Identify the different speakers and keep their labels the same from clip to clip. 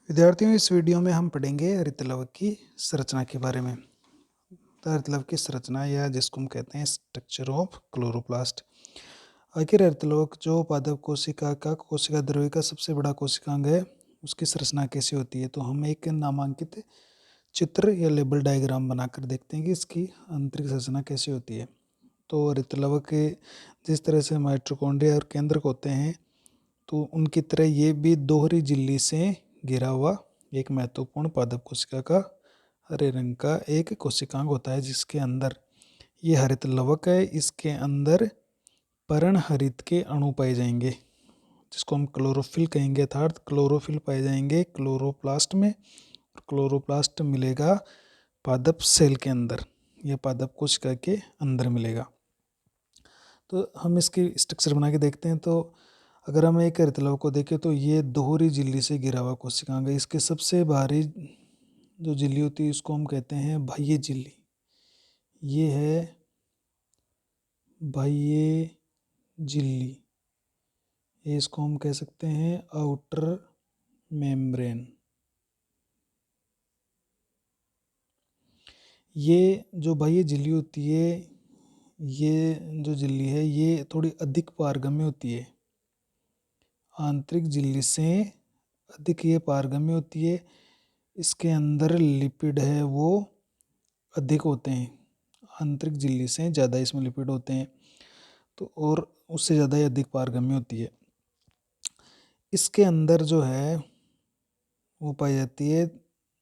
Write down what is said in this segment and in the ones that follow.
Speaker 1: विद्यार्थियों, इस वीडियो में हम पढ़ेंगे हरितलवक की संरचना के बारे में। तो हरितलवक की संरचना या जिसको हम कहते हैं स्ट्रक्चर ऑफ क्लोरोप्लास्ट। आखिर हरितलवक जो पादप कोशिका का कोशिका द्रव्य का सबसे बड़ा कोशिकांग है, उसकी संरचना कैसी होती है। तो हम एक नामांकित चित्र या लेबल डायग्राम बनाकर देखते हैं कि इसकी आंतरिक संरचना कैसी होती है। तो हरितलवक के जिस तरह से माइटोकॉन्ड्रिया और केंद्रक होते हैं, तो उनकी तरह ये भी दोहरी झिल्ली से घिरा हुआ एक महत्वपूर्ण पादप कोशिका का हरे रंग का एक कोशिकांग होता है, जिसके अंदर ये हरित लवक है। इसके अंदर पर्णहरित के अणु पाए जाएंगे, जिसको हम क्लोरोफिल कहेंगे, अर्थात क्लोरोफिल पाए जाएंगे क्लोरोप्लास्ट में। और क्लोरोप्लास्ट मिलेगा पादप सेल के अंदर या पादप कोशिका के अंदर मिलेगा। तो हम इसकी स्ट्रक्चर बना के देखते हैं। तो अगर हम एक हरितलवक को देखें तो ये दोहरी झिल्ली से घिरा हुआ कोशिकांग है। इसके सबसे बाहरी जो झिल्ली होती है इसको हम कहते हैं बाह्य झिल्ली। ये है बाह्य झिल्ली, ये इसको हम कह सकते हैं आउटर मेम्ब्रेन। ये जो बाह्य झिल्ली होती है, ये जो झिल्ली है ये थोड़ी अधिक पारगम्य होती है, आंतरिक झिल्ली से अधिक ये पारगम्य होती है। इसके अंदर लिपिड है वो अधिक होते हैं, आंतरिक झिल्ली से ज़्यादा इसमें लिपिड होते हैं, तो और उससे ज़्यादा ही अधिक पारगम्य होती है। इसके अंदर जो है वो पाई जाती है,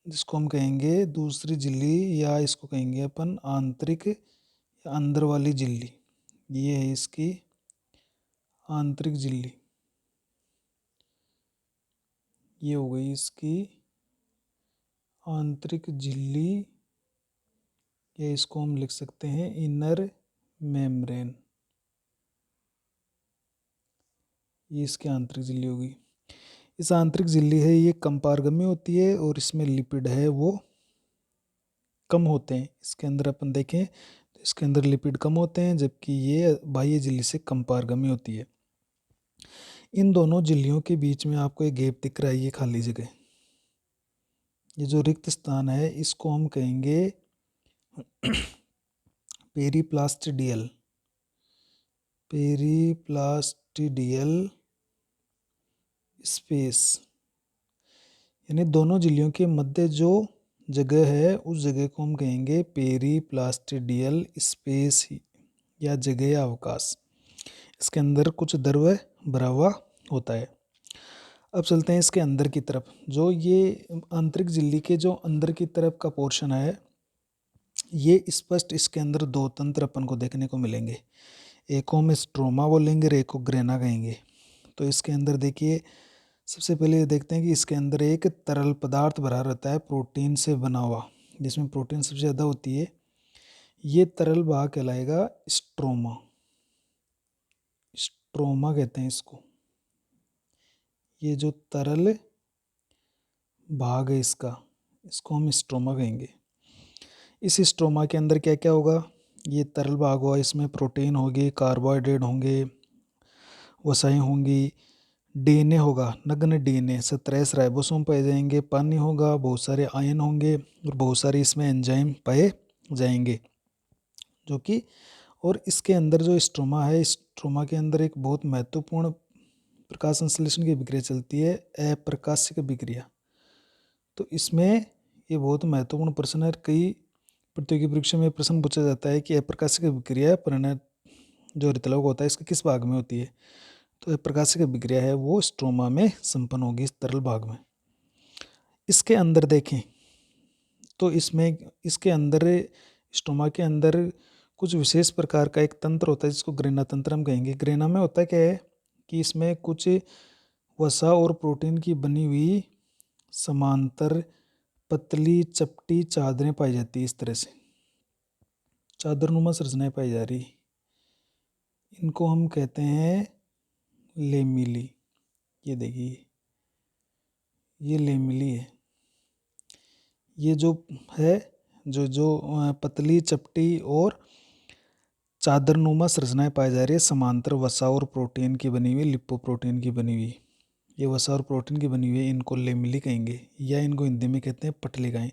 Speaker 1: जिसको हम कहेंगे दूसरी झिल्ली, या इसको कहेंगे अपन आंतरिक या अंदर वाली झिल्ली। ये है इसकी आंतरिक झिल्ली, ये हो गई इसकी आंतरिक झिल्ली, या इसको हम लिख सकते हैं इनर मेम्ब्रेन। ये इसकी आंतरिक झिल्ली होगी। इस आंतरिक झिल्ली है ये कम पारगम्य होती है और इसमें लिपिड है वो कम होते हैं। इसके अंदर अपन देखें तो इसके अंदर लिपिड कम होते हैं, जबकि ये बाह्य झिल्ली से कम पारगम्य होती है। इन दोनों झिल्लियों के बीच में आपको एक गैप दिख रहा है, ये खाली जगह, ये जो रिक्त स्थान है इसको हम कहेंगे पेरीप्लास्टिडियल। पेरीप्लास्टिडियल स्पेस, यानी दोनों झिल्लियों के मध्य जो जगह है उस जगह को हम कहेंगे पेरीप्लास्टिडियल स्पेस या जगह अवकाश। इसके अंदर कुछ द्रव भरा हुआ होता है। अब चलते हैं इसके अंदर की तरफ। जो ये आंतरिक झिल्ली के जो अंदर की तरफ का पोर्शन है, ये स्पष्ट इसके अंदर दो तंत्र अपन को देखने को मिलेंगे। एक को हम स्ट्रोमा बोलेंगे और एक को ग्रेना कहेंगे। तो इसके अंदर देखिए, सबसे पहले ये देखते हैं कि इसके अंदर एक तरल पदार्थ भरा रहता है प्रोटीन से बना हुआ, जिसमें प्रोटीन सबसे ज़्यादा होती है। ये तरल भाग कहलाएगा स्ट्रोमा। स्ट्रोमा कहते हैं इसको। ये जो तरल भाग है इसको हम स्ट्रोमा कहेंगे। इस स्ट्रोमा के अंदर क्या क्या होगा, ये तरल भाग हुआ, इसमें प्रोटीन होगी, कार्बोहाइड्रेट होंगे, वसाएं होंगी, डीएनए होगा, नग्न डीएनए, 17 राइबोसोम पाए जाएंगे, पानी होगा, बहुत सारे आयन होंगे और बहुत सारे इसमें एंजाइम पाए जाएंगे जो कि। और इसके अंदर जो स्ट्रोमा है, स्ट्रोमा के अंदर एक बहुत महत्वपूर्ण प्रकाश संश्लेषण की प्रक्रिया चलती है, अप्रकाशिक प्रक्रिया। तो इसमें ये बहुत महत्वपूर्ण प्रश्न है, कई प्रतियोगी परीक्षा में प्रश्न पूछा जाता है कि अप्रकाशिक प्रक्रिया परिणत जो हरितलवक होता है इसके किस भाग में होती है। तो अप्रकाशिक प्रक्रिया है वो स्ट्रोमा में संपन्न होगी, इस तरल भाग में। इसके अंदर देखें तो इसमें इसके अंदर स्ट्रोमा के अंदर कुछ विशेष प्रकार का एक तंत्र होता है, जिसको ग्रेना तंत्र हम कहेंगे। ग्रेना में होता क्या है कि इसमें कुछ वसा और प्रोटीन की बनी हुई समांतर पतली चपटी चादरें पाई जाती है। इस तरह से चादरनुमा संरचनाएं पाई जा रही, इनको हम कहते हैं लेमिली। ये देखिए, ये लेमिली है। ये जो है जो जो पतली चपटी और चादरनुमा संरचनाएं पाई जा रही है, समांतर वसा और प्रोटीन की बनी हुई, लिपोप्रोटीन की बनी हुई, ये वसा और प्रोटीन की बनी हुई है, इनको लेमिली कहेंगे, या इनको हिंदी में कहते हैं पटलिकाएँ।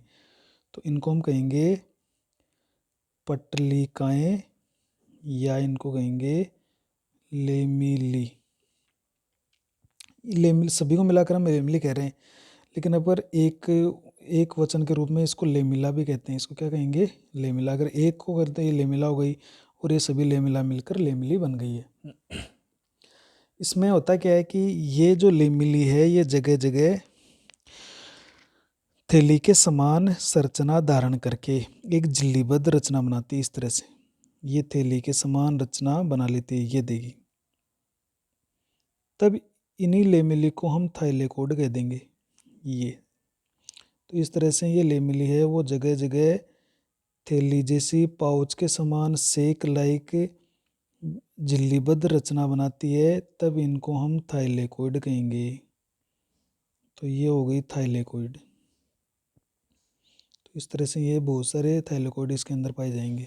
Speaker 1: तो इनको हम कहेंगे पटलिकाएँ, या इनको कहेंगे लेमिली। लेमिल सभी को मिलाकर हम लेमिली कह रहे हैं, लेकिन अगर एक वचन के रूप में इसको लेमिला भी कहते हैं। इसको क्या कहेंगे? लेमिला। अगर एक को करते हैं ये लेमिला हो गई, और ये सभी लेमिला मिलकर लेमिली बन गई है। इसमें होता क्या है कि ये जो लेमिली है ये जगह जगह थैली के समान संरचना धारण करके एक झिल्लीबद्ध रचना बनाती है। इस तरह से ये थैली के समान रचना बना लेती है, ये देगी। तब इन्हीं लेमिली को हम थाइलेकोइड कह देंगे। ये तो इस तरह से ये लेमिली है वो जगह जगह थैली जैसी पाउच के समान सेक लाइक झिल्लीबद्ध रचना बनाती है, तब इनको हम थाइलेकोइड कहेंगे। तो ये हो गई थाइलेकोइड। तो इस तरह से ये बहुत सारे थाइलेकोइड इसके अंदर पाए जाएंगे,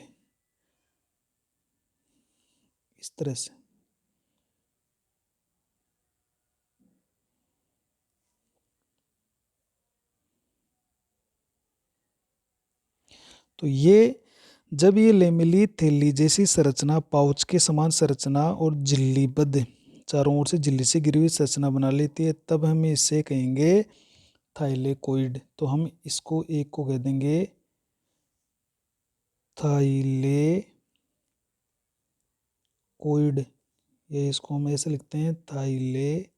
Speaker 1: इस तरह से। तो ये जब ये लेमिली थैली जैसी संरचना, पाउच के समान संरचना और झिल्लीबद्ध, चारों ओर से झिल्ली से घिरी हुई संरचना बना लेती है, तब हम इसे कहेंगे थाइलेकोइड। तो हम इसको एक को कह देंगे थाइलेकोइड, ये इसको हम ऐसे लिखते हैं थाइलेकोइड।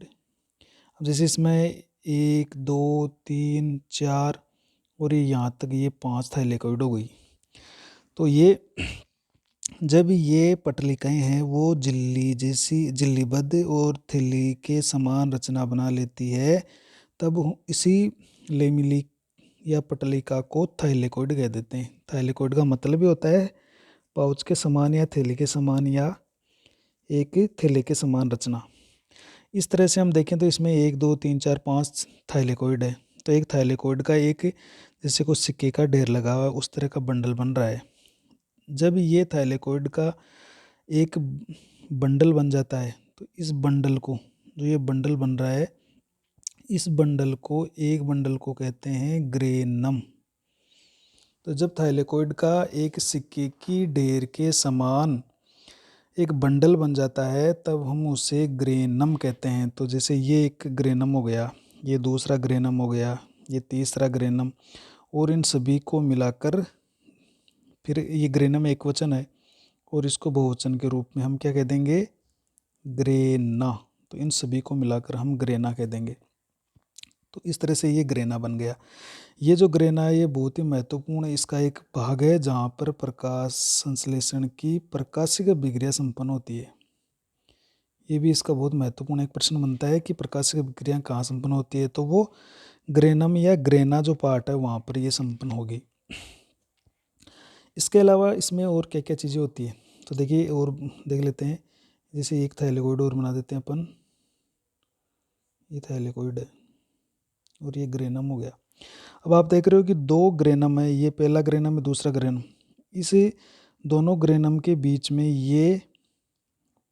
Speaker 1: अब जैसे इसमें 1 2 3 4 और ये यहाँ तक ये 5 थाइलेकोइड हो गई। तो ये जब ये पटलिकाएँ हैं वो झिल्ली जैसी झिल्लीबद्ध और थैली के समान रचना बना लेती है, तब इसी लेमिली या पटलिका को थाइलेकोइड कह देते हैं। थाइलेकोइड का मतलब ही होता है पाउच के समान या थैली के समान या एक थैले के समान रचना। इस तरह से हम देखें तो इसमें 1 2 3 4 5 थाइलेकोइड है। तो एक थाइलेकोइड का एक जैसे कोई सिक्के का ढेर लगा हुआ है उस तरह का बंडल बन रहा है। जब ये थाइलेकोइड का एक बंडल बन जाता है, तो इस बंडल को, जो ये बंडल बन रहा है, इस बंडल को, एक बंडल को कहते हैं ग्रेनम। तो जब थाइलेकोइड का एक सिक्के की ढेर के समान एक बंडल बन जाता है, तब हम उसे ग्रेनम कहते हैं। तो जैसे ये एक ग्रेनम हो गया, ये दूसरा ग्रेनम हो गया, ये तीसरा ग्रेनम, और इन सभी को मिलाकर फिर ये ग्रेनम एक वचन है और इसको बहुवचन के रूप में हम क्या कह देंगे? ग्रेना। तो इन सभी को मिलाकर हम ग्रेना कह देंगे। तो इस तरह से ये ग्रेना बन गया। ये जो ग्रेना है ये बहुत ही महत्वपूर्ण इसका एक भाग है जहाँ पर प्रकाश संश्लेषण की प्रकाशिक अभिक्रिया संपन्न होती है। ये भी इसका बहुत महत्वपूर्ण एक प्रश्न बनता है कि प्रकाशिक अभिक्रिया कहाँ संपन्न होती है, तो वो ग्रेनम या ग्रेना जो पार्ट है वहाँ पर ये संपन्न होगी। इसके अलावा इसमें और क्या क्या चीज़ें होती हैं, तो देखिए और देख लेते हैं। जैसे एक थाइलेकोइड और बना देते हैं अपन, ये थाइलेकोइड है और ये ग्रेनम हो गया। अब आप देख रहे हो कि 2 ग्रेनम है, ये पहला ग्रेनम है, दूसरा ग्रेनम। इस दोनों ग्रेनम के बीच में ये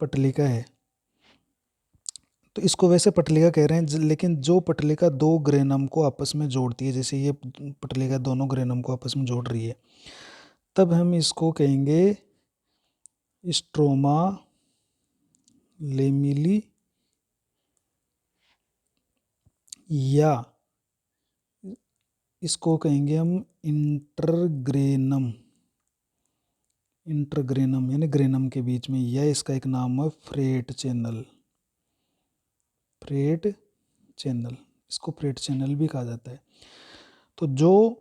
Speaker 1: पटलिका है, तो इसको वैसे पटलिका कह रहे हैं, लेकिन जो पटलिका 2 ग्रेनम को आपस में जोड़ती है, जैसे ये पटलिका दोनों ग्रेनम को आपस में जोड़ रही है, तब हम इसको कहेंगे स्ट्रोमा लेमिली, या इसको कहेंगे हम इंटरग्रेनम। इंटरग्रेनम यानी ग्रेनम के बीच में, या इसका एक नाम है फ्रेट चैनल। फ्रेट चैनल, इसको फ्रेट चैनल भी कहा जाता है। तो जो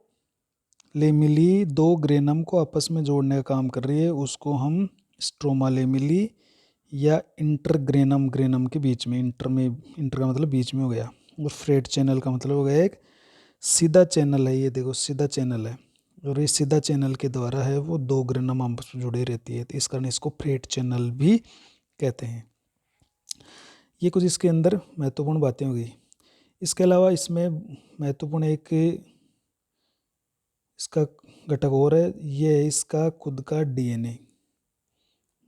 Speaker 1: लेमिली 2 ग्रेनम को आपस में जोड़ने का काम कर रही है उसको हम स्ट्रोमा लेमिली या इंटरग्रेनम, ग्रेनम के बीच में, इंटर का मतलब बीच में हो गया, और फ्रेट चैनल का मतलब हो गया एक सीधा चैनल है। ये देखो सीधा चैनल है, और ये सीधा चैनल के द्वारा है वो 2 ग्रेनम आपस में जुड़ी रहती है, तो इस कारण इसको फ्रेट चैनल भी कहते हैं। ये कुछ इसके अंदर महत्वपूर्ण बातें हो गई। इसके अलावा इसमें महत्वपूर्ण एक इसका घटक और है, ये है इसका खुद का डीएनए।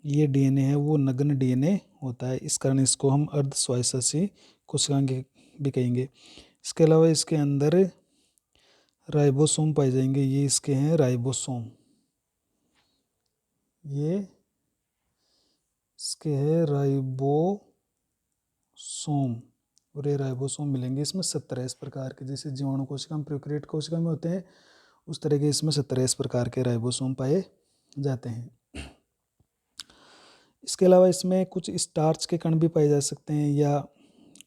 Speaker 1: ये डीएनए है वो नग्न डीएनए होता है, इस कारण इसको हम अर्धस्वायत्त कोशिकाएं भी कहेंगे। इसके अलावा इसके अंदर राइबोसोम पाए जाएंगे, ये इसके हैं राइबोसोम, ये इसके है राइबोसोम, और ये राइबोसोम मिलेंगे इसमें 17 इस प्रकार के, जैसे जीवाणु कोशिका में प्रोकैरियोट कोशिका में होते हैं उस तरह के इसमें 17 इस प्रकार के राइबोसोम पाए जाते हैं। इसके अलावा इसमें कुछ स्टार्च के कण भी पाए जा सकते हैं, या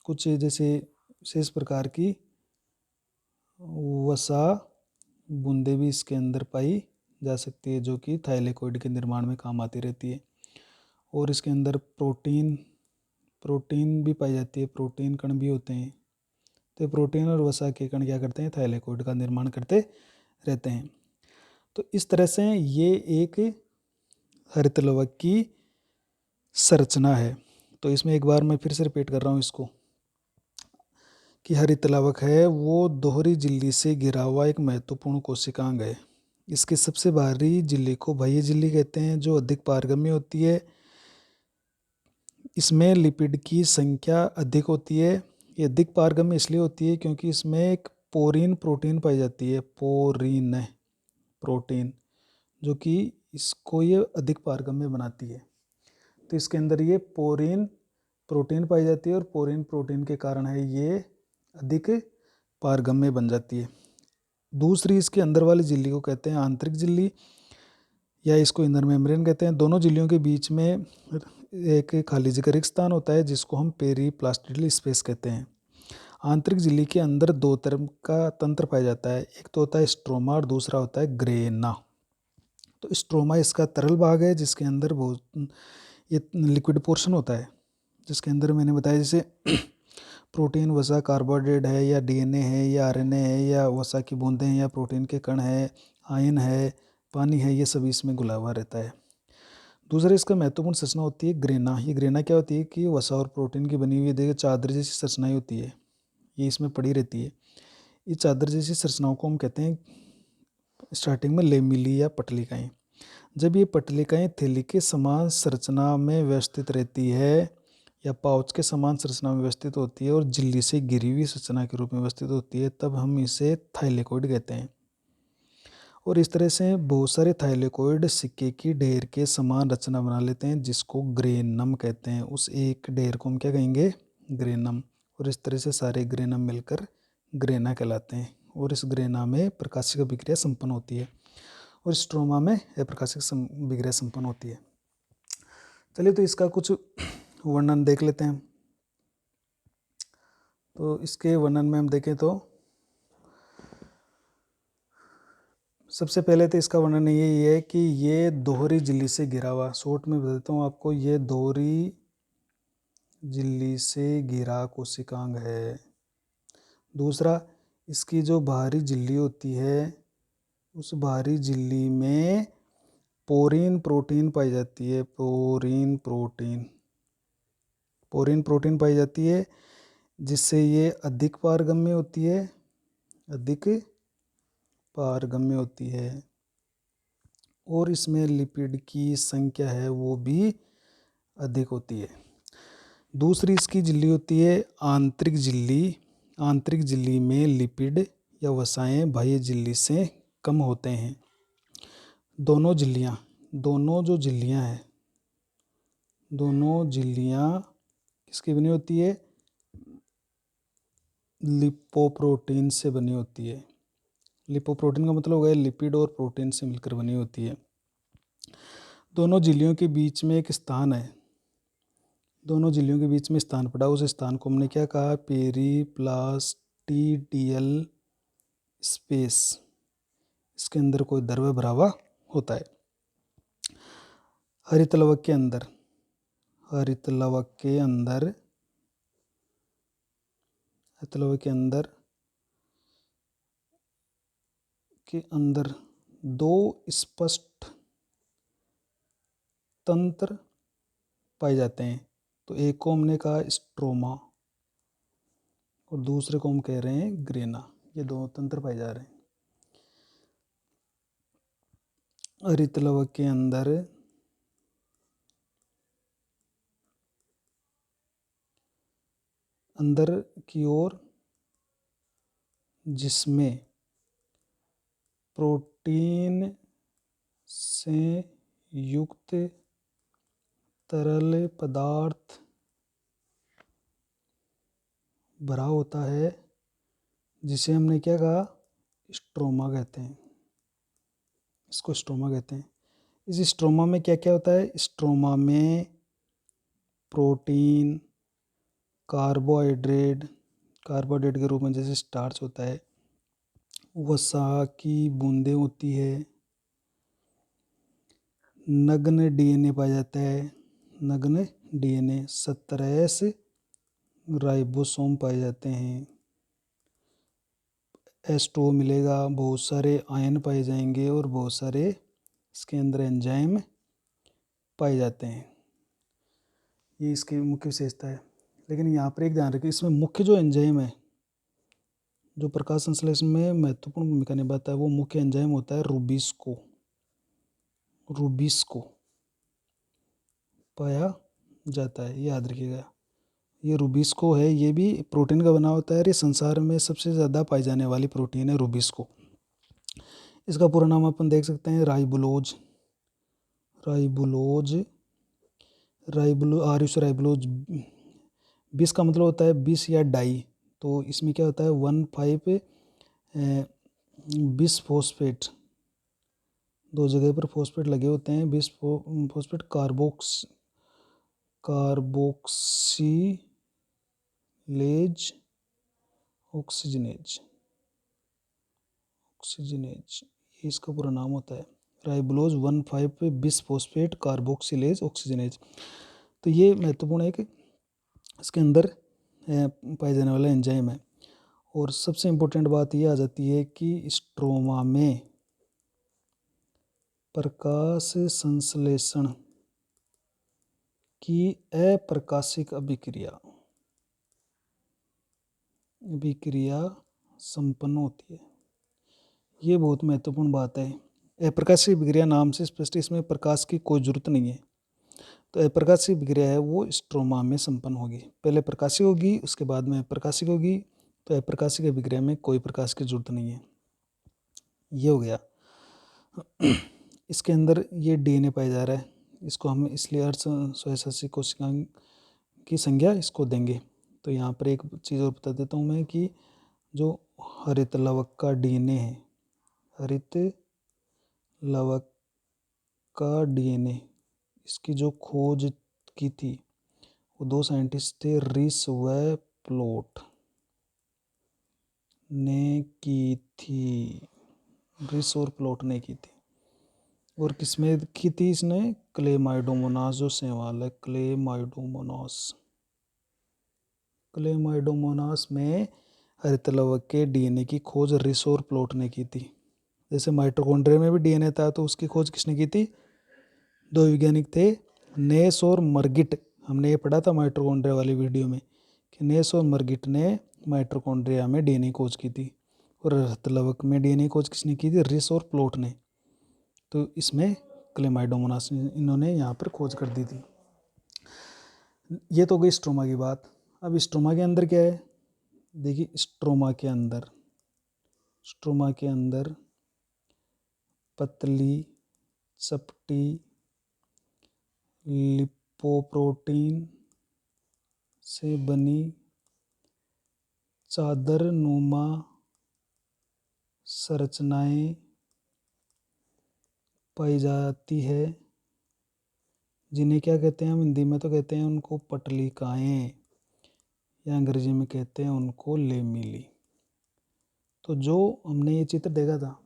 Speaker 1: कुछ जैसे विशेष प्रकार की वसा बूंदे भी इसके अंदर पाई जा सकती है, जो कि थाइलेकोइड के निर्माण में काम आती रहती है। और इसके अंदर प्रोटीन भी पाई जाती है, प्रोटीन कण भी होते हैं। तो प्रोटीन और वसा के कण क्या करते हैं, थाइलेकोइड का निर्माण करते रहते हैं। तो इस तरह से ये एक हरितलवक की संरचना है। तो इसमें एक बार मैं फिर से रिपीट कर रहा हूँ इसको, कि हरितलवक है वो दोहरी झिल्ली से घिरा हुआ एक महत्वपूर्ण कोशिकांग है। इसके सबसे बाहरी झिल्ली को बाह्य झिल्ली कहते हैं, जो अधिक पारगम्य होती है। इसमें लिपिड की संख्या अधिक होती है। ये अधिक पारगम्य इसलिए होती है क्योंकि इसमें एक पोरीन प्रोटीन पाई जाती है, पोरीन प्रोटीन, जो कि इसको ये अधिक पारगम्य बनाती है। तो इसके अंदर ये पोरीन प्रोटीन पाई जाती है, और पोरीन प्रोटीन के कारण है ये अधिक पारगम्य बन जाती है। दूसरी इसके अंदर वाली झिल्ली को कहते हैं आंतरिक झिल्ली, या इसको इनर मेम्ब्रेन कहते हैं। दोनों झिल्लियों के बीच में एक खाली जगह रिक्त स्थान होता है, जिसको हम पेरीप्लास्टिडल स्पेस कहते हैं। आंतरिक झिल्ली के अंदर दो तरह का तंत्र पाया जाता है, एक तो होता है स्ट्रोमा और दूसरा होता है ग्रेना। तो स्ट्रोमा इसका तरल भाग है, जिसके अंदर बहुत ये लिक्विड पोर्शन होता है, जिसके अंदर मैंने बताया जैसे प्रोटीन, वसा, कार्बोहाइड्रेट है, या डीएनए है, या आरएनए है, या वसा की बूंदें हैं, या प्रोटीन के कण है, आयन है, पानी है, ये सभी इसमें घुला हुआ रहता है। दूसरा इसका महत्वपूर्ण संरचना होती है ग्रेना। ये ग्रेना क्या होती है कि वसा और प्रोटीन की बनी हुई देखिए चादर जैसी संरचनाएं होती है, ये इसमें पड़ी रहती है। ये चादर जैसी संरचनाओं को हम कहते हैं स्टार्टिंग में लेमिली या पटलिकाएं। जब ये पटलिकाएं थैली के समान संरचना में व्यवस्थित रहती है, या पाउच के समान संरचना में व्यवस्थित होती है, और झिल्ली से घिरी हुई संरचना के रूप में व्यवस्थित होती है, तब हम इसे थाइलेकोइड कहते हैं। और इस तरह से बहुत सारे थाइलेकोइड सिक्के की ढेर के समान रचना बना लेते हैं, जिसको ग्रेनम कहते हैं। उस एक ढेर को हम क्या कहेंगे, ग्रेनम। और इस तरह से सारे ग्रेनम मिलकर ग्रेना कहलाते हैं। और इस ग्रेना में प्रकाशिक अभिक्रिया संपन्न होती है, और स्ट्रोमा में अप्रकाशिक अभिक्रिया संपन्न होती है। चलिए तो इसका कुछ वर्णन देख लेते हैं। तो इसके वर्णन में हम देखें तो सबसे पहले तो इसका वर्णन यही है कि ये दोहरी झिल्ली से घिरा हुआ, शॉर्ट में बताता हूँ आपको, ये दोहरी झिल्ली से घिरा कोशिकांग है। दूसरा, इसकी जो बाहरी झिल्ली होती है, उस बाहरी झिल्ली में पोरीन प्रोटीन पाई जाती है, पोरीन प्रोटीन पाई जाती है, जिससे ये अधिक पारगम्य होती है, अधिक पारगम्य होती है। और इसमें लिपिड की संख्या है वो भी अधिक होती है। दूसरी इसकी झिल्ली होती है आंतरिक झिल्ली। आंतरिक झिल्ली में लिपिड या वसाएं बाह्य झिल्ली से कम होते हैं। दोनों जो झिल्लियां हैं, दोनों झिल्लियां किसकी बनी होती है, लिपोप्रोटीन से बनी होती है। लिपोप्रोटीन का मतलब हो गया लिपिड और प्रोटीन से मिलकर बनी होती है। दोनों झिल्लियों के बीच में एक स्थान है, दोनों झिल्लियों के बीच में स्थान पड़ा, उस स्थान को हमने क्या कहा, पेरीप्लास्टिडियल स्पेस। इसके अंदर कोई द्रव्य भरा हुआ होता है। हरितलवक के अंदर दो स्पष्ट तंत्र पाए जाते हैं। तो एक को हमने कहा स्ट्रोमा, और दूसरे को हम कह रहे हैं ग्रेना। ये दो तंत्र पाए जा रहे हैं। हरितलवक के अंदर अंदर की ओर जिसमें प्रोटीन से युक्त तरल पदार्थ भरा होता है, जिसे हमने क्या कहा, स्ट्रोमा कहते हैं। इसको स्ट्रोमा कहते हैं। इस स्ट्रोमा में क्या क्या होता है? स्ट्रोमा में प्रोटीन, कार्बोहाइड्रेट के रूप में जैसे स्टार्च होता है, वसा की बूंदें होती है, नग्न डीएनए पाया जाता है, नग्न डीएनए, 17 राइबोसोम पाए जाते हैं, H2O मिलेगा, बहुत सारे आयन पाए जाएंगे और बहुत सारे इसके अंदर एंजाइम पाए जाते हैं। ये इसकी मुख्य विशेषता है। लेकिन यहाँ पर एक ध्यान रखिए, इसमें मुख्य जो एंजाइम है, जो प्रकाश संश्लेषण में महत्वपूर्ण भूमिका निभाता है, वो मुख्य एंजाइम होता है रूबिस्को। रूबिस्को पाया जाता है, याद रखिएगा। ये रूबिस्को है, ये भी प्रोटीन का बना होता है। ये संसार में सबसे ज़्यादा पाई जाने वाली प्रोटीन है रूबिस्को। इसका पूरा नाम अपन देख सकते हैं, राइबुलोज। राइबुलोज। बिस का मतलब होता है बिस या डाई। तो इसमें क्या होता है, 1,5 बिस फोस्फेट, दो जगह पर फोस्फेट लगे होते हैं, बिस फोस्फेट कार्बोक्सीलेज ऑक्सीजनेज, ये इसका पूरा नाम होता है, राइबुलोज 1,5 बिस फोस्फेट कार्बोक्सीलेज ऑक्सीजनेज। तो ये महत्वपूर्ण एक इसके अंदर पाए जाने वाला एंजाइम है। और सबसे इम्पोर्टेंट बात ये आ जाती है कि स्ट्रोमा में प्रकाश संश्लेषण की अप्रकाशिक अभिक्रिया संपन्न होती है। ये बहुत महत्वपूर्ण बात है। अप्रकाशिक अभिक्रिया नाम से स्पष्ट, इसमें प्रकाश की कोई जरूरत नहीं है। तो अप्रकाशिक अभिक्रिया है वो स्ट्रोमा में संपन्न होगी। पहले प्रकाशिक होगी, उसके बाद में अप्रकाशिक होगी। तो अप्रकाशिक अभिक्रिया में कोई प्रकाश की जरूरत नहीं है। ये हो गया। इसके अंदर ये डीएनए पाया जा रहा है, इसको हम इसलिए 886 कोशिका की संख्या इसको देंगे। तो यहाँ पर एक चीज़ और बता देता हूँ मैं कि जो हरित लवक का डीएनए है, हरित लवक का डीएनए, इसकी जो खोज की थी वो दो साइंटिस्ट थे, रिस व प्लॉट ने की थी। रिस और प्लॉट ने की थी। और किसमें की थी इसने? क्लेमाइडोमोनास जो शैवाल है, क्लेमाइडोमोनास में हरित लवक के डीएनए की खोज रिस और प्लॉट ने की थी। जैसे माइटोकॉन्ड्रिया में भी डीएनए था, तो उसकी खोज किसने की थी? दो वैज्ञानिक थे, नेस और मर्गिट। हमने ये पढ़ा था माइटोकॉन्ड्रिया वाली वीडियो में कि नेस और मर्गिट ने माइटोकॉन्ड्रिया में डीएनए खोज की थी। और हरित लवक में डीएनए खोज किसने की थी? रिस और प्लॉट ने। तो इसमें क्लेमाइडोमोनास इन्होंने यहाँ पर खोज कर दी थी। ये तो गई स्ट्रोमा की बात। अब स्ट्रोमा के अंदर क्या है? देखिए, स्ट्रोमा के अंदर पतली चपटी लिपोप्रोटीन से बनी चादर नुमा संरचनाएं पाई जाती है, जिन्हें क्या कहते हैं? हम हिंदी में तो कहते हैं उनको पटलिकाएं, या अंग्रेजी में कहते हैं उनको लेमिली। तो जो हमने ये चित्र देखा था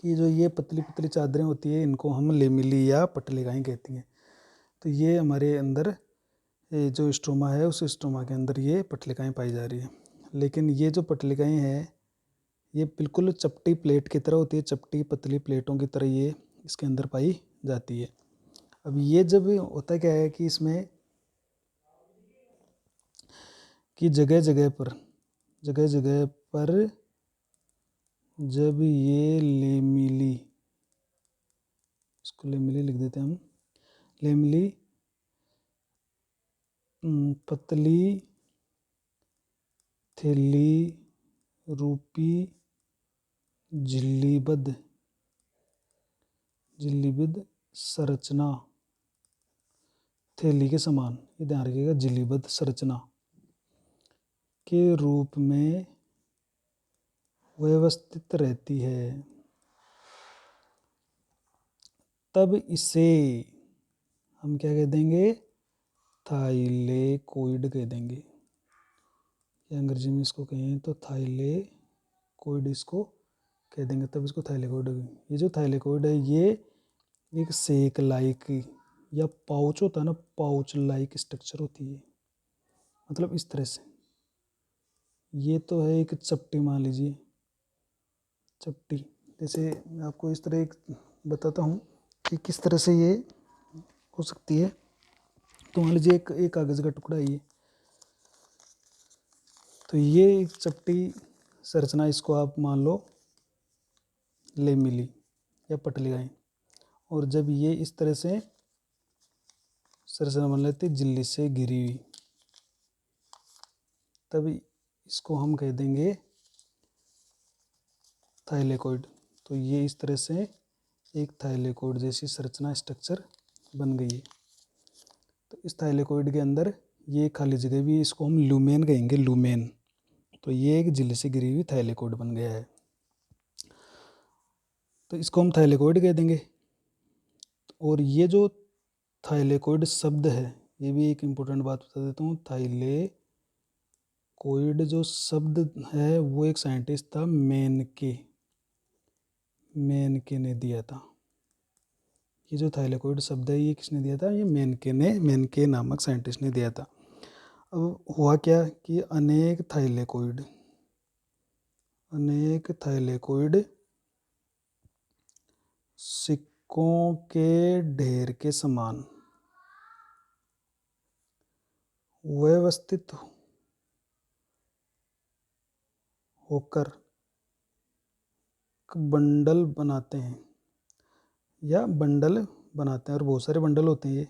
Speaker 1: कि जो ये पतली पतली चादरें होती है, इनको हम लेमिली या पटलिकाएं कहती हैं। तो ये हमारे अंदर ये जो स्ट्रोमा है, उस स्ट्रोमा के अंदर ये पटलिकाएं पाई जा रही है। लेकिन ये जो पटलिकाएं हैं, ये बिल्कुल चपटी प्लेट की तरह होती है, चपटी पतली प्लेटों की तरह ये इसके अंदर पाई जाती है। अब ये जब होता क्या है कि इसमें कि जगह जगह पर जब ये लेमिली, इसको लेमिली लिख देते हैं हम, लेमिली पतली थैली रूपी झिल्लीबद्ध संरचना थैली के समान, ये ध्यान रखिएगा, झिल्लीबद्ध संरचना के रूप में व्यवस्थित रहती है, तब इसे हम क्या कह देंगे, थाइलेकोइड कह देंगे। या अंग्रेजी में इसको कहें तो थाइलेकोइड इसको कह देंगे, तब इसको थाइलेकोइड। ये जो थाइलेकोइड है ये एक सेक लाइक या पाउच होता है ना, पाउच लाइक स्ट्रक्चर होती है, मतलब इस तरह से। ये तो है एक चपटी, मान लीजिए चपटी, जैसे मैं आपको इस तरह एक बताता हूँ कि किस तरह से ये हो सकती है। तो मान लीजिए एक कागज़ का टुकड़ा है ये, तो ये एक चपटी संरचना, इसको आप मान लो लेमिली या पटलिकाएँ, और जब ये इस तरह से संरचना बन लेती झिल्ली से घिरी हुई, तब इसको हम कह देंगे थाइलेकोइड। तो ये इस तरह से एक थाइलेकोइड जैसी संरचना स्ट्रक्चर बन गई है। तो इस थाइलेकोइड के अंदर ये खाली जगह भी, इसको हम लूमेन कहेंगे, लूमेन। तो ये एक झिल्ली से घिरी हुई थाइलेकोइड बन गया है, तो इसको हम थाइलेकोइड कह देंगे। और ये जो थाइलेकोइड शब्द है, ये भी एक इम्पोर्टेंट बात बता देता हूँ। थाइलेकोइड जो शब्द है वो एक साइंटिस्ट था, मेनके ने दिया था। ये जो थाइलेकोइड शब्द है ये किसने दिया था, ये मेनके नामक साइंटिस्ट ने दिया था। अब हुआ क्या कि अनेक थाइलेकोइड सिक्कों के ढेर के समान व्यवस्थित होकर बंडल बनाते हैं, और बहुत सारे बंडल होते हैं ये,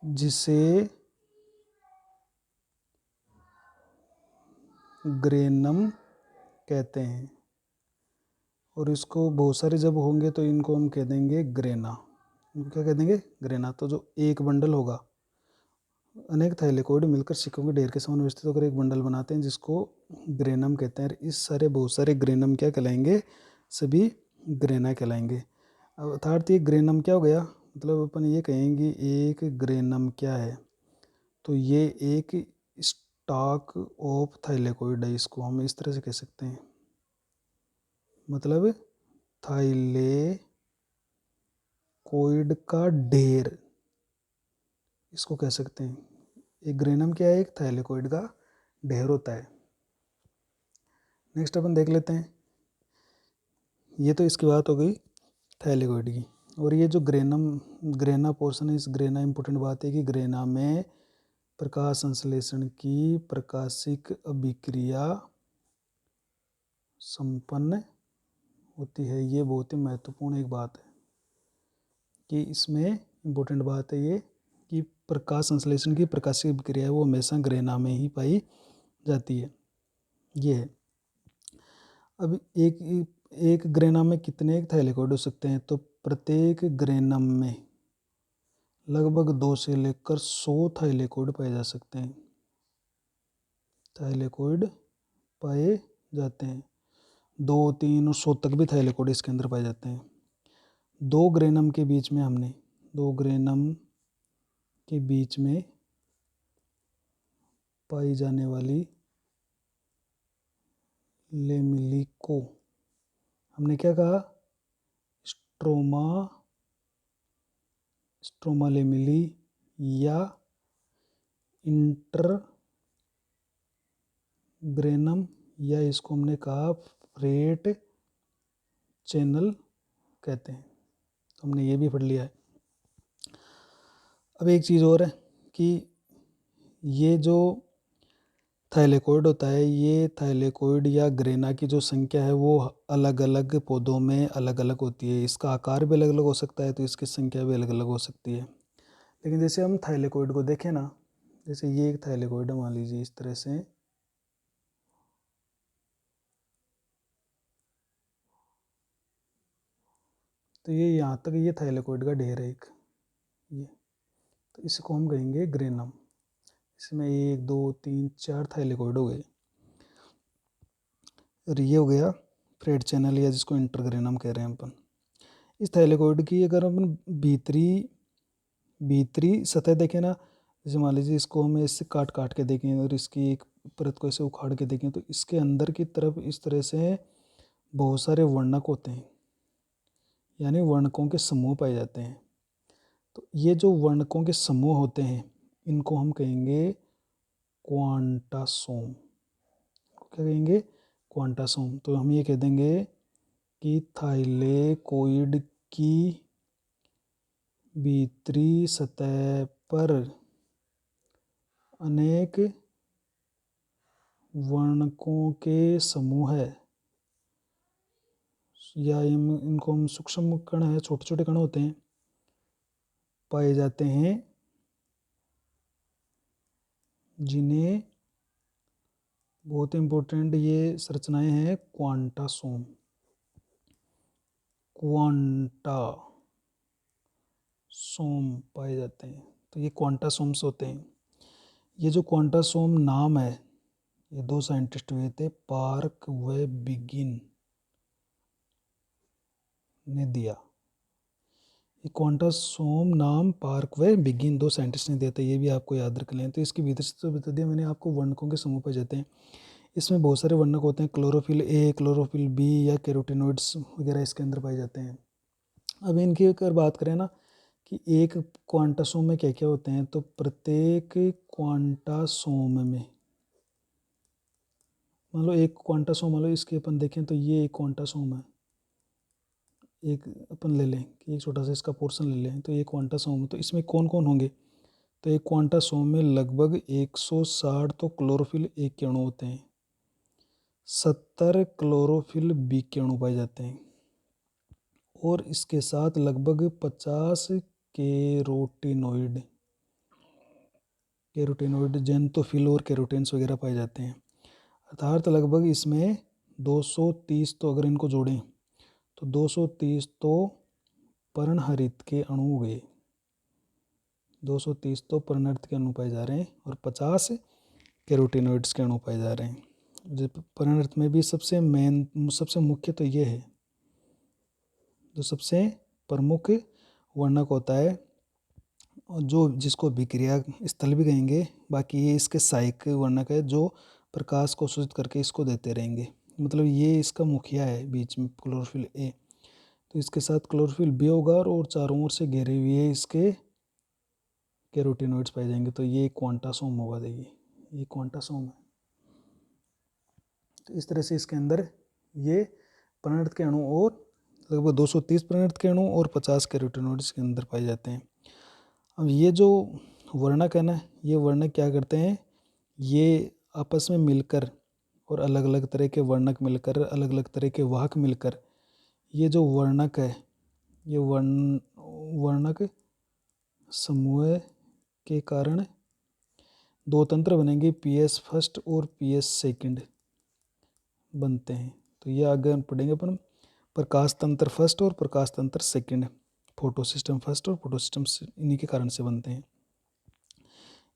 Speaker 1: जिसे ग्रेनम कहते हैं। और इसको बहुत सारे जब होंगे तो इनको हम कह देंगे ग्रेना। क्या कह देंगे, ग्रेना। तो जो एक बंडल होगा, अनेक थाइलेकोइड मिलकर सिक्कों के ढेर के समान व्यवस्थित होकर एक बंडल बनाते हैं, जिसको ग्रेनम कहते हैं। इस बहुत सारे ग्रेनम क्या कहलाएंगे, सभी ग्रेना कहलाएंगे। अब अर्थात ये ग्रेनम क्या हो गया, मतलब अपन ये कहेंगे एक ग्रेनम क्या है, तो ये एक स्टॉक ऑफ थाइलेकोइड है, इसको हम इस तरह से कह सकते हैं। मतलब थाइलेकोइड का ढेर इसको कह सकते हैं। एक ग्रेनम क्या है, एक थाइलेकोइड का ढेर होता है। नेक्स्ट अपन देख लेते हैं, ये तो इसकी बात हो गई थाइलेकोइड की। और ये जो ग्रेना पोर्शन है, इस ग्रेना इंपॉर्टेंट बात है कि ग्रेना में प्रकाश संश्लेषण की प्रकाशिक अभिक्रिया संपन्न होती है। ये बहुत ही महत्वपूर्ण एक बात है कि इसमें इम्पोर्टेंट बात है ये कि प्रकाश संश्लेषण की प्रकाशिक अभिक्रिया है वो हमेशा ग्रेना में ही पाई जाती है। ये है। अब एक ग्रेनम में कितने थाइलेकोइड हो सकते हैं, तो प्रत्येक ग्रेनम में लगभग 2 से लेकर 100 थाइलेकोइड पाए जा सकते हैं। थाइलेकोइड पाए जाते हैं, 2, 3 और 100 तक भी थाइलेकोइड इसके अंदर पाए जाते हैं। 2 ग्रेनम के बीच में पाई जाने वाली लेमिली को हमने क्या कहा, स्ट्रोमा लेमिली या इंटर ग्रेनम, या इसको हमने कहा फ्रेट चैनल कहते हैं। तो हमने ये भी पढ़ लिया है। अब एक चीज़ और है कि ये जो थाइलेकोइड होता है, ये थाइलेकोइड या ग्रेना की जो संख्या है वो अलग अलग पौधों में अलग अलग होती है। इसका आकार भी अलग अलग हो सकता है, तो इसकी संख्या भी अलग अलग हो सकती है। लेकिन जैसे हम थाइलेकोइड को देखें ना, जैसे ये एक थाइलेकोइड है मान लीजिए इस तरह से, तो ये यहाँ तक ये थाइलेकोइड का ढेर है एक, ये, तो इसको हम कहेंगे ग्रेनम। इसमें 1 2 3 4 थाइलेकोइड हो गए। और ये हो गया फ्रेड चैनल, या जिसको इंटरग्रेनम कह रहे हैं अपन। इस थाइलेकोइड की अगर अपन भीतरी सतह देखें ना, जैसे मान लीजिए इसको हम इससे काट काट के देखें और इसकी एक परत को ऐसे उखाड़ के देखें, तो इसके अंदर की तरफ इस तरह से बहुत सारे वर्णक होते हैं, यानी वर्णकों के समूह पाए जाते हैं। तो ये जो वर्णकों के समूह होते हैं, इनको हम कहेंगे क्वांटासोम। क्या कहेंगे? क्वांटासोम। तो हम ये कह देंगे कि थाइलेकोइड की भीतरी सतह पर अनेक वर्णकों के समूह है, या इनको हम सूक्ष्म कण है, छोटे छोटे कण होते हैं, पाए जाते हैं, जिन्हें बहुत इंपॉर्टेंट ये संरचनाएं हैं क्वांटासोम। क्वांटासोम पाए जाते हैं, तो ये क्वांटासोम्स होते हैं। ये जो क्वांटासोम नाम है, ये 2 साइंटिस्ट हुए थे, पार्क व बिगिन ने दिया। ये क्वांटासोम नाम पार्क व बिगिन 2 साइंटिस्ट ने दिया था, ये भी आपको याद रख लें। तो इसके भीतर से तो बता दिया मैंने आपको, वर्णकों के समूह पाए जाते हैं। इसमें बहुत सारे वर्णक होते हैं, क्लोरोफिल ए, क्लोरोफिल बी या कैरोटीनॉइड्स वगैरह इसके अंदर पाए जाते हैं। अब इनकी अगर बात करें ना कि एक क्वांटासोम में क्या क्या होते हैं, तो प्रत्येक क्वांटासोम में, मान लो एक क्वांटासोम, मान लो इसके अपन देखें तो ये एक क्वांटासोम है, एक अपन ले लें कि एक छोटा सा इसका पोर्शन ले लें, तो ये क्वांटासोम, तो इसमें कौन कौन होंगे? तो एक क्वांटासोम में लगभग 160 तो क्लोरोफिल ए के अणु होते हैं, 70 क्लोरोफिल बी के अणु पाए जाते हैं, और इसके साथ लगभग 50 कैरोटीनॉइड जेंतोफिल और कैरोटीन्स वगैरह पाए जाते हैं। अर्थात लगभग इसमें 230, तो अगर इनको जोड़ें तो 230 तो पर्णहरित के अणु हो गए, 230 तो पर्णहरित के अणु पाए जा रहे हैं, और 50 कैरोटीनॉइड्स के अणु पाए जा रहे हैं। पर्णहरित में भी सबसे मुख्य तो ये है, जो सबसे प्रमुख वर्णक होता है, और जो जिसको विक्रिया स्थल भी कहेंगे। बाकी ये इसके सहायक वर्णक है, जो प्रकाश को अवशोषित करके इसको देते रहेंगे। मतलब ये इसका मुखिया है बीच में क्लोरोफिल ए। तो इसके साथ क्लोरोफिल बी होगा, और चारों ओर से घेरे हुए इसके कैरोटीनॉइड्स पाए जाएंगे। तो ये क्वांटासोम होगा, देखिए ये क्वांटासोम है। तो इस तरह से इसके अंदर ये पर्णहरित के अणु, और लगभग 230 पर्णहरित के अणु और 50 कैरोटीनॉइड्स के अंदर पाए जाते हैं। अब ये जो वर्णक है ना, ये वर्णक क्या करते हैं, ये आपस में मिलकर, और अलग अलग तरह के वर्णक मिलकर, अलग अलग तरह के वाहक मिलकर, ये जो वर्णक है, ये वर्णक समूह के कारण 2 तंत्र बनेंगे, पीएस फर्स्ट और पीएस सेकंड बनते हैं। तो ये आगे पढ़ेंगे अपन, प्रकाश तंत्र फर्स्ट और प्रकाश तंत्र सेकंड, फोटो सिस्टम फर्स्ट और फोटो सिस्टम इन्हीं के कारण से बनते हैं।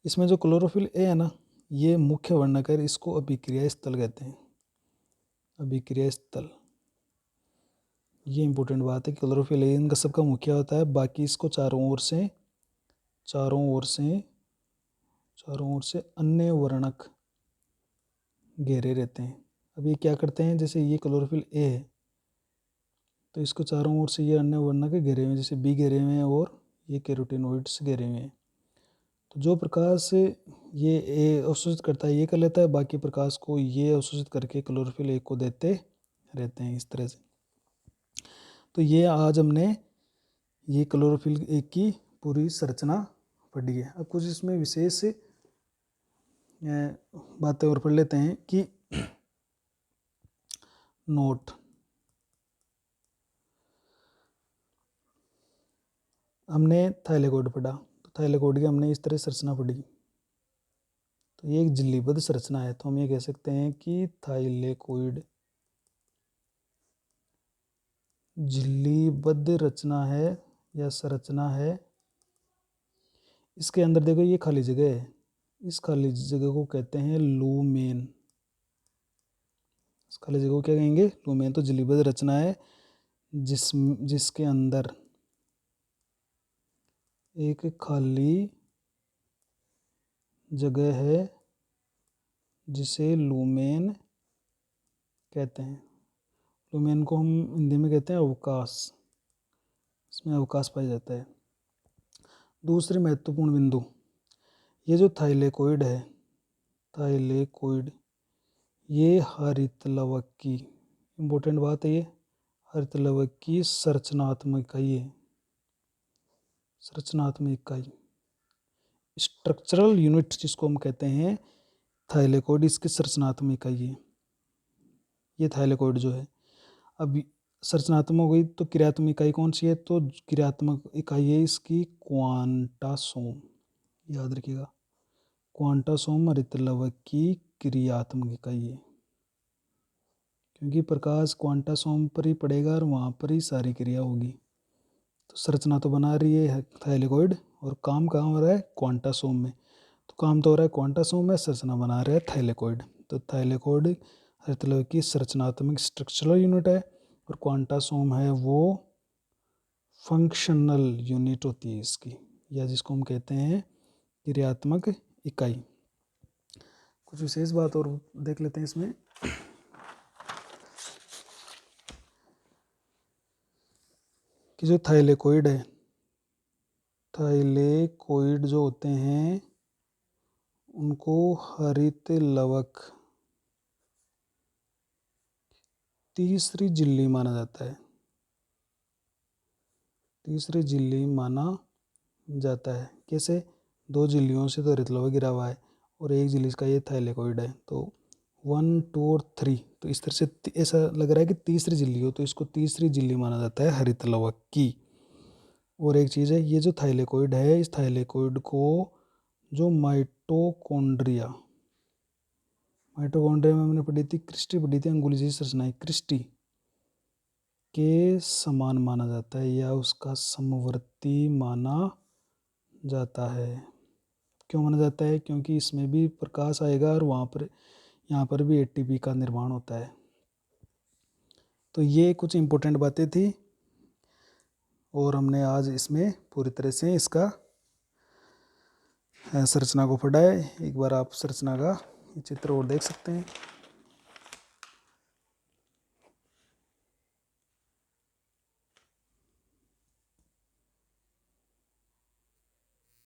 Speaker 1: इसमें जो क्लोरोफिल ए है ना, ये मुख्य वर्णक है, इसको अभिक्रिया स्थल कहते हैं, अभिक्रिया स्थल। ये इंपॉर्टेंट बात है, क्लोरोफिल ए इनका सबका मुखिया होता है, बाकी इसको चारों ओर से अन्य वर्णक घेरे रहते हैं। अब ये क्या करते हैं, जैसे ये क्लोरोफिल ए है, तो इसको चारों ओर से ये अन्य वर्णक घेरे हुए हैं, जैसे बी घेरे हुए हैं, और ये कैरोटीनॉइड्स घेरे हुए हैं। तो जो प्रकाश ये ए अवशोषित करता है ये कर लेता है, बाकी प्रकाश को ये अवशोषित करके क्लोरोफिल ए को देते रहते हैं, इस तरह से। तो ये आज हमने ये क्लोरोफिल ए की पूरी संरचना पढ़ी है। अब कुछ इसमें विशेष बातें और पढ़ लेते हैं कि नोट, हमने थाइलेकोइड पढ़ा, तो थाइलेकोइड की हमने इस तरह संरचना पढ़ी, तो ये एक झिल्लीबद्ध संरचना है। तो हम ये कह सकते हैं कि थाइलेकोइड झिल्लीबद्ध रचना है या संरचना है। इसके अंदर देखो ये खाली जगह है, इस खाली जगह को कहते हैं लूमेन। इस खाली जगह को क्या कहेंगे? लूमेन। तो झिल्लीबद्ध रचना है जिसके अंदर एक खाली जगह है जिसे लूमेन कहते हैं। लूमेन को हम हिंदी में कहते हैं अवकाश, इसमें अवकाश पाया जाता है। दूसरी महत्वपूर्ण बिंदु, ये जो थाइलेकोइड है, थाइलेकोइड, ये हरितलवक की, इम्पोर्टेंट बात है, ये हरितलवक की संरचनात्मक इकाई है। संरचनात्मक इकाई, स्ट्रक्चरल यूनिट जिसको हम कहते हैं थाइलेकोइड, इसकी संरचनात्मक इकाई है ये थाइलेकोइड जो है। अब संरचनात्मक हुई तो क्रियात्मक इकाई कौन सी है? तो क्रियात्मक इकाई है इसकी क्वांटासोम, याद रखिएगा। क्वांटासोम हरितलवक की क्रियात्मक इकाई है, क्योंकि प्रकाश क्वांटासोम पर ही पड़ेगा और वहाँ पर ही सारी क्रिया होगी। तो संरचना तो बना रही है थाइलेकोइड, और काम कहाँ हो रहा है? क्वांटासोम में। तो काम तो हो रहा है क्वांटासोम में, संरचना बना रहा है थाइलेकोइड। तो थाइलेकोइड हरितलवक की संरचनात्मक स्ट्रक्चरल यूनिट है, और क्वांटासोम है वो फंक्शनल यूनिट होती है इसकी, या जिसको हम कहते हैं क्रियात्मक इकाई। कुछ विशेष बात और देख लेते हैं इसमें। कि जो थाइलेकोइड है, थाइलेकोइड जो होते हैं उनको हरितलवक तीसरी झिल्ली माना जाता है। तीसरी झिल्ली माना जाता है। कैसे? 2 झिल्लियों से तो हरितलवक गिरा हुआ है और एक झिल्ली का ये थाइलेकोइड है, तो 1, 2 और 3, तो इस तरह से ऐसा लग रहा है कि तीसरी झिल्ली हो, तो इसको तीसरी झिल्ली माना जाता है हरितलवक की। और एक चीज़ है, ये जो थाइलेकोइड है, इस थाइलेकोइड को जो माइटोकॉन्ड्रिया में हमने पढ़ी थी, क्रिस्टी पढ़ी थी, अंगुली जैसी संरचना, क्रिस्टी के समान माना जाता है या उसका समवर्ती माना जाता है। क्यों माना जाता है? क्योंकि इसमें भी प्रकाश आएगा और वहाँ पर, यहाँ पर भी एटीपी का निर्माण होता है। तो ये कुछ इम्पोर्टेंट बातें थी, और हमने आज इसमें पूरी तरह से इसका संरचना को पढ़ा है। एक बार आप संरचना का चित्र और देख सकते हैं।